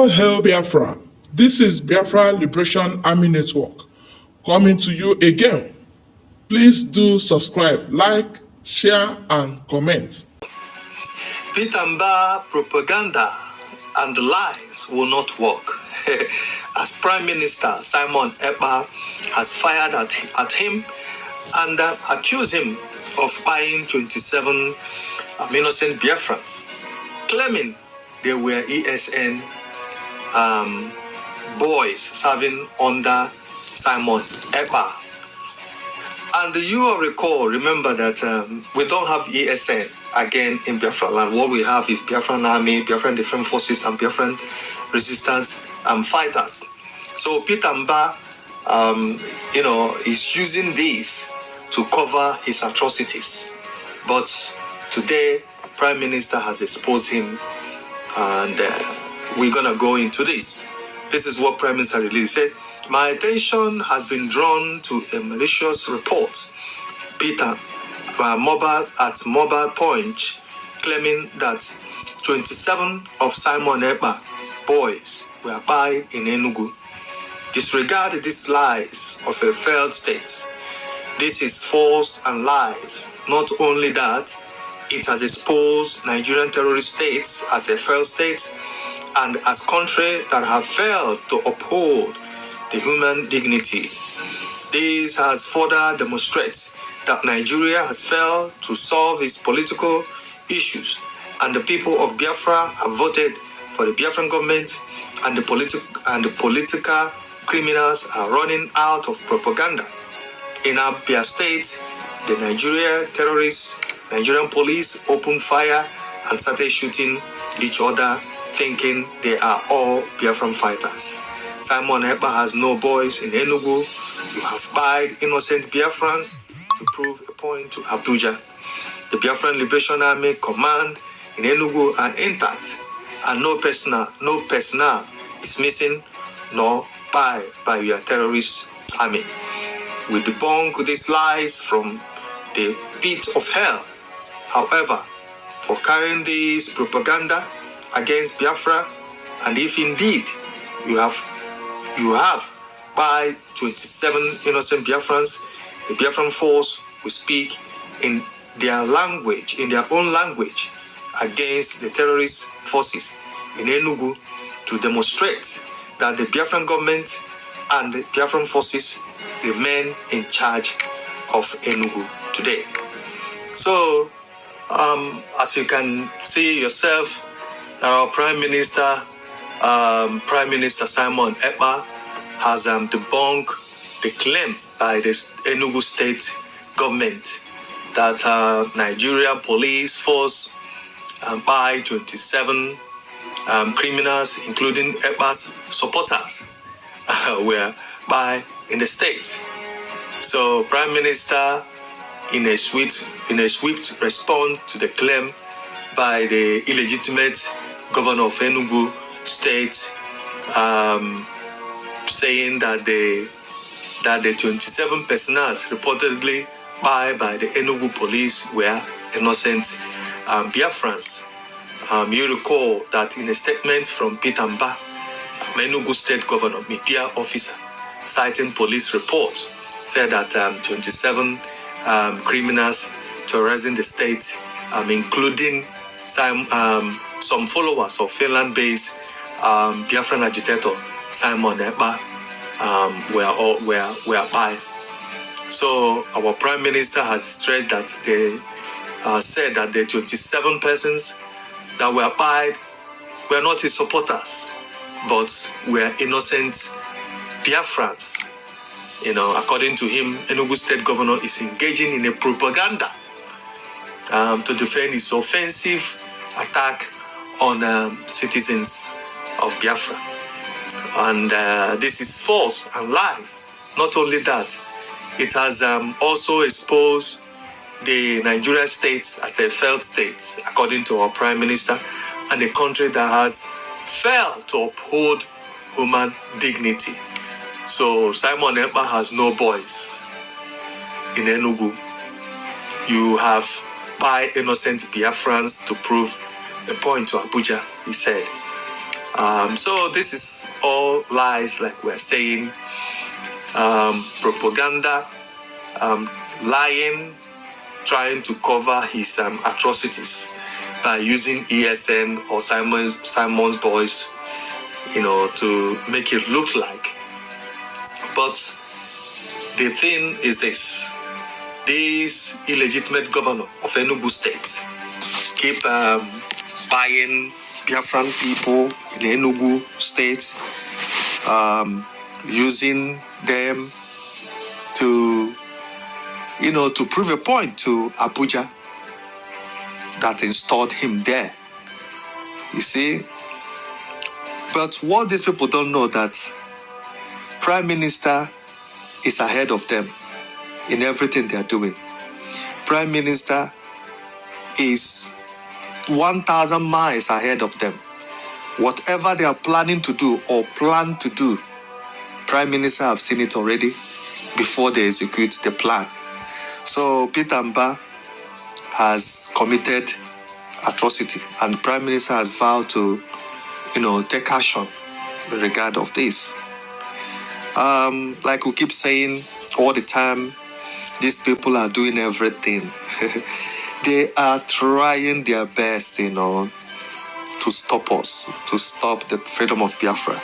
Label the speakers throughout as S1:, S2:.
S1: All hail Biafra. This is Biafra Liberation Army Network coming to you again. Please do subscribe, like, share, and comment.
S2: Peter Mbah propaganda and lies will not work. As Prime Minister Simon Ekpa has fired at him and accused him of buying 27 innocent Biafrans, claiming they were ESN boys serving under Simon Ekpa. And you all remember that we don't have ESN again in Biafra land. What we have is Biafran Army, Biafran Defense Forces, and Biafran Resistance fighters. So Peter Mbah, is using this to cover his atrocities. But today, Prime Minister has exposed him, and we're gonna go into this. This is what Prime Minister released. He said, "My attention has been drawn to a malicious report, Peter Mobile Punch, claiming that 27 of Simon Ekpa boys were buried in Enugu. Disregard these lies of a failed state. This is false and lies. Not only that, it has exposed Nigerian terrorist states as a failed state and as countries that have failed to uphold the human dignity. This has further demonstrated that Nigeria has failed to solve its political issues, and the people of Biafra have voted for the Biafran government, and the political criminals are running out of propaganda. In Abia State, the Nigerian police opened fire and started shooting each other, thinking they are all Biafran fighters. Simon Ekpa has no boys in Enugu. You have buried innocent Biafrans to prove a point to Abuja. The Biafran Liberation Army command in Enugu are intact, and no personnel is missing nor by your terrorist army. We debunk these lies from the pit of hell. However, for carrying this propaganda against Biafra, and if indeed you have by 27 innocent Biafrans, the Biafran force will speak in their own language, against the terrorist forces in Enugu to demonstrate that the Biafran government and the Biafran forces remain in charge of Enugu today. So, as you can see yourself, our Prime Minister Simon Ekpa has debunked the claim by the Enugu state government that Nigerian police force by 27 criminals, including Ekpa's supporters, were by in the state. So, Prime Minister, in a swift response to the claim by the illegitimate governor of Enugu state, saying that the 27 personnel reportedly by the Enugu police were innocent Biafrans. You recall that in a statement from Peter Mbah, Enugu state governor, media officer, citing police reports, said that 27 criminals terrorizing the state, including some followers of Finland-based Biafran agitator Simon Ekpa, were by. So our Prime Minister has stressed that they said that the 27 persons that were by were not his supporters, but were innocent Biafrans. According to him, Enugu state governor is engaging in a propaganda to defend his offensive attack on citizens of Biafra. And this is false and lies. Not only that, it has also exposed the Nigerian state as a failed state, according to our Prime Minister, and a country that has failed to uphold human dignity. So Simon Ekpa has no boys in Enugu. You have by innocent Biafrans to prove a point to Abuja, he said. So this is all lies, like we're saying, propaganda, lying, trying to cover his atrocities by using ESN or Simon's Boys, to make it look like. But the thing is this illegitimate governor of Enugu State keep buying Biafran people in Enugu State, using them to prove a point to Abuja that installed him there. You see? But what these people don't know, that Prime Minister is ahead of them in everything they are doing. Prime Minister is 1,000 miles ahead of them. Whatever they are planning to do or plan to do, Prime Minister have seen it already before they execute the plan. So Peter Mbah has committed atrocity, and Prime Minister has vowed to, take action in regard of this. Like we keep saying all the time, these people are doing everything. They are trying their best, to stop us, to stop the freedom of Biafra.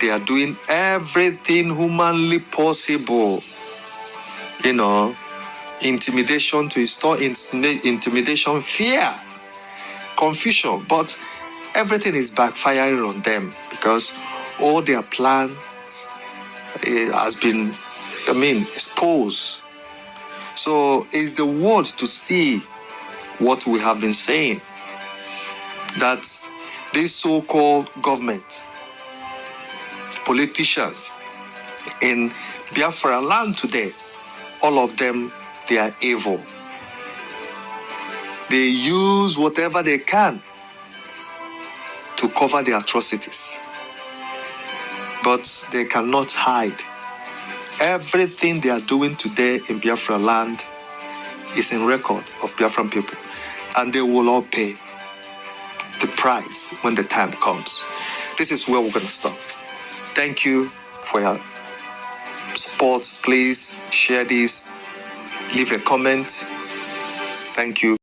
S2: They are doing everything humanly possible, intimidation, to install intimidation, fear, confusion. But everything is backfiring on them because all their plans has been, exposed. So it's the world to see what we have been saying, that this so-called government, politicians in Biafra land today, all of them, they are evil. They use whatever they can to cover their atrocities, but they cannot hide. Everything they are doing today in Biafra land is in record of Biafran people, and they will all pay the price when the time comes. This is where we're going to stop. Thank you for your support. Please share this, leave a comment. Thank you.